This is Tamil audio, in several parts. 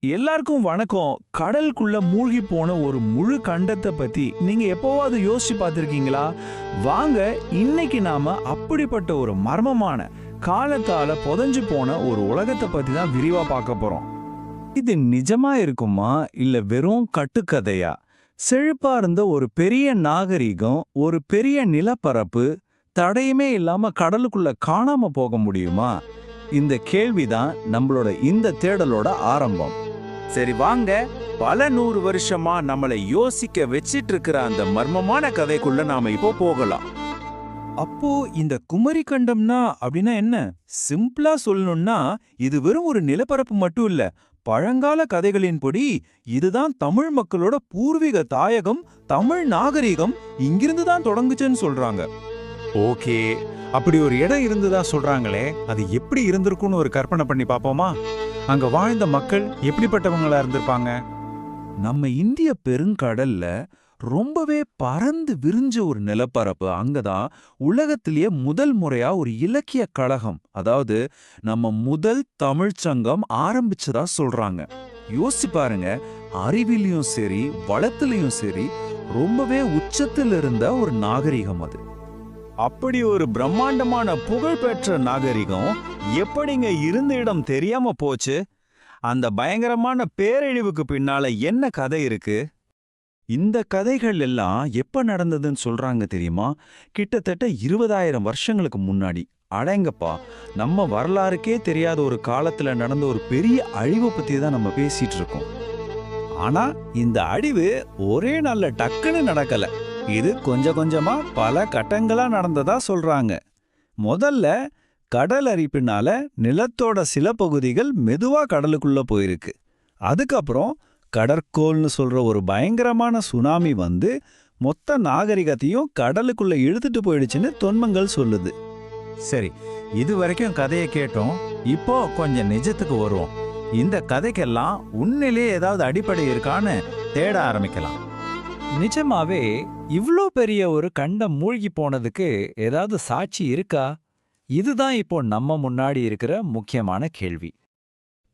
எல்லாருக்கும் வணக்கம். கடலுக்குள்ள மூழ்கி போன ஒரு முழு கண்டத்தை பத்தி நீங்க எப்போவாவது யோசிச்சு பார்த்திருக்கீங்களா? வாங்க, இன்னைக்கு நாம அப்படிப்பட்ட ஒரு மர்மமான காலத்தால புதைஞ்சு போன ஒரு உலகத்தை பத்தி தான் விரிவா பார்க்க போறோம். இது நிஜமா இருக்குமா இல்ல வெறும் கட்டுக்கதையா? செழிப்பா இருந்த ஒரு பெரிய நாகரிகம், ஒரு பெரிய நிலப்பரப்பு தடையுமே இல்லாம கடலுக்குள்ள காணாம போக முடியுமா? இந்த கேள்விதான் நம்மளோட இந்த தேடலோட ஆரம்பம். சரி வாங்க, பல 100 வருஷமா நம்மளை யோசிக்க வச்சிட்டு இருக்கிற அந்த மர்மமான கதைக்குள்ள நாம இப்போ போகலாம். அப்போ இந்த குமரி கண்டம்னா அப்படின்னா என்ன? சிம்பிளா சொல்லணும்னா இது வெறும் ஒரு நிலப்பரப்பு மட்டும் இல்ல. பழங்கால கதைகளின்படி இதுதான் தமிழ் மக்களோட பூர்வீக தாயகம், தமிழ் நாகரிகம் இங்கிருந்து தான் தொடங்குச்சுன்னு சொல்றாங்க. ஓகே, அப்படி ஒரு இடம் இருந்துதா சொல்றாங்களே, அது எப்படி இருந்திருக்கும்னு ஒரு கற்பனை பண்ணி பாப்போமா? அங்க வாழ்ந்த மக்கள் எப்படிப்பட்டவங்களா இருந்திருப்பாங்க? நம்ம இந்திய பெருங்கடல்ல ரொம்பவே பறந்து விரிஞ்ச ஒரு நிலப்பரப்பு. அங்கதான் உலகத்திலேயே முதல் முறையா ஒரு இலக்கிய கழகம், அதாவது நம்ம முதல் தமிழ்ச்சங்கம் ஆரம்பிச்சதா சொல்றாங்க. யோசிச்சு பாருங்க, அறிவிலையும் சரி வளத்திலையும் சரி ரொம்பவே உச்சத்தில் இருந்த ஒரு நாகரிகம் அது. அப்படி ஒரு பிரம்மாண்டமான புகழ்பெற்ற நாகரிகம் எப்படிங்க இருந்த இடம் தெரியாம போச்சு? அந்த பயங்கரமான பேரழிவுக்கு பின்னால என்ன கதை இருக்கு? இந்த கதைகள் எல்லாம் எப்ப நடந்ததுன்னு சொல்றாங்க தெரியுமா? கிட்டத்தட்ட 20,000 வருஷங்களுக்கு முன்னாடி. அடேங்கப்பா, நம்ம வரலாறுக்கே தெரியாத ஒரு காலத்துல நடந்த ஒரு பெரிய அழிவை பத்தி தான் நம்ம பேசிட்டு இருக்கோம். ஆனா இந்த அழிவு ஒரே நாள்ல டக்குன்னு நடக்கல. இது கொஞ்சம் கொஞ்சமா பல கட்டங்களா நடந்ததா சொல்றாங்க. முதல்ல கடல் அரிப்பினால நிலத்தோட சில பகுதிகள் மெதுவா கடலுக்குள்ள போயிருக்கு. அதுக்கப்புறம் கடற்கோள்னு சொல்ற ஒரு பயங்கரமான சுனாமி வந்து மொத்த நாகரிகத்தையும் கடலுக்குள்ள இழுத்துட்டு போயிடுச்சுன்னு தொன்மங்கள் சொல்லுது. சரி, இது வரைக்கும் கதையை கேட்டோம். இப்போ கொஞ்சம் நிஜத்துக்கு வருவோம். இந்த கதைக்கெல்லாம் உண்மையிலே ஏதாவது அடிப்படை இருக்கான்னு தேட ஆரம்பிக்கலாம். நிஜமாவே இவ்ளோ பெரிய ஒரு கண்டம் மூழ்கி போனதுக்கு ஏதாவது சாட்சி இருக்கா? இதுதான் இப்போ நம்ம முன்னாடி இருக்கிற முக்கியமான கேள்வி.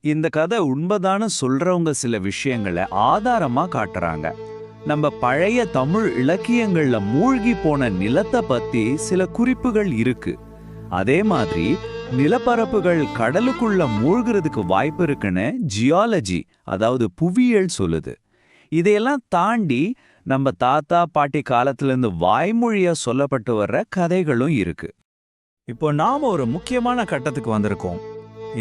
இந்த கதை உண்மைதான்னு சொல்றவங்க சில விஷயங்களை ஆதாரமா காட்டுறாங்க. நம்ம பழைய தமிழ் இலக்கியங்கள்ல மூழ்கி போன நிலத்தை பத்தி சில குறிப்புகள் இருக்கு. அதே மாதிரி நிலப்பரப்புகள் கடலுக்குள்ள மூழ்கிறதுக்கு வாய்ப்பு இருக்குன்னு ஜியாலஜி, அதாவது புவியியல் சொல்லுது. இதையெல்லாம் தாண்டி நம்ம தாத்தா பாட்டி காலத்திலிருந்து வாய்மொழியா சொல்லப்பட்டு வர்ற கதைகளும் இருக்கு. இப்போ நாம ஒரு முக்கியமான கட்டத்துக்கு வந்திருக்கோம்.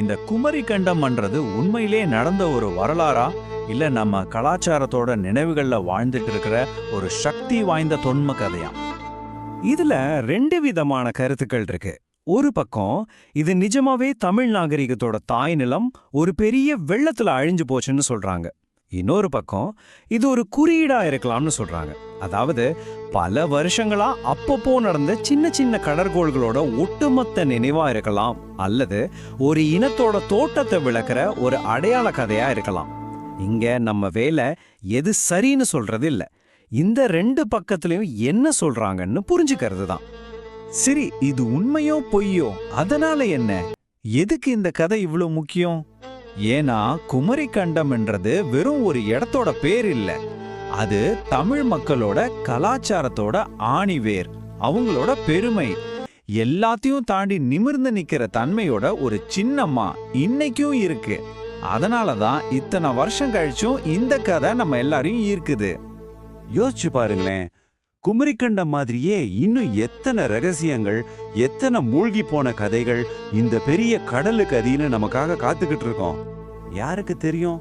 இந்த குமரி கண்டம்ன்றது உண்மையிலே நடந்த ஒரு வரலாறா, இல்ல நம்ம கலாச்சாரத்தோட நினைவுகள்ல வாழ்ந்துட்டு இருக்கிற ஒரு சக்தி வாய்ந்த தொன்ம கதையா? இதுல 2 விதமான கருத்துக்கள் இருக்கு. ஒரு பக்கம் இது நிஜமாவே தமிழ் நாகரிகத்தோட தாய் நிலம் ஒரு பெரிய வெள்ளத்துல அழிஞ்சு போச்சுன்னு சொல்றாங்க. இன்னொரு பக்கம் இது ஒரு குறியீடா இருக்கலாம்னு சொல்றாங்க. அதாவது பல வருஷங்களா அப்பப்போ நடந்த சின்ன சின்ன கடற்கோள்களோட ஒட்டுமொத்த நினைவா இருக்கலாம், அல்லது ஒரு இனத்தோட தோட்டத்தை விளக்குற ஒரு அடையாள கதையா இருக்கலாம். இங்க நம்ம வேலை எது சரின்னு சொல்றது இல்ல, இந்த 2 பக்கத்துலயும் என்ன சொல்றாங்கன்னு புரிஞ்சுக்கிறது தான். சரி, இது உண்மையோ பொய்யோ, அதனால என்ன? எதுக்கு இந்த கதை இவ்வளவு முக்கியம்? ஏன்னா குமரி கண்டம்ன்றது வெறும் ஒரு இடத்தோட பேர் இல்ல, அது தமிழ் மக்களோட கலாச்சாரத்தோட ஆணிவேர், அவங்களோட பெருமை, எல்லாத்தையும் தாண்டி நிமிர்ந்து நிக்கிற தன்மையோட ஒரு சின்னமா இன்னைக்கும் இருக்கு. அதனாலதான் இத்தனை வருஷம் கழிச்சும் இந்த கதை நம்ம எல்லாரையும் ஈர்க்குது. யோசிச்சு பாருங்களேன், குமரிக்கண்டம் மாதிரியே இன்னும் எத்தனை ரகசியங்கள், எத்தனை மூழ்கி போன கதைகள் இந்த பெரிய கடலுக்கு அதின்னு நமக்காக காத்துக்கிட்டு இருக்கோம். யாருக்கு தெரியும்?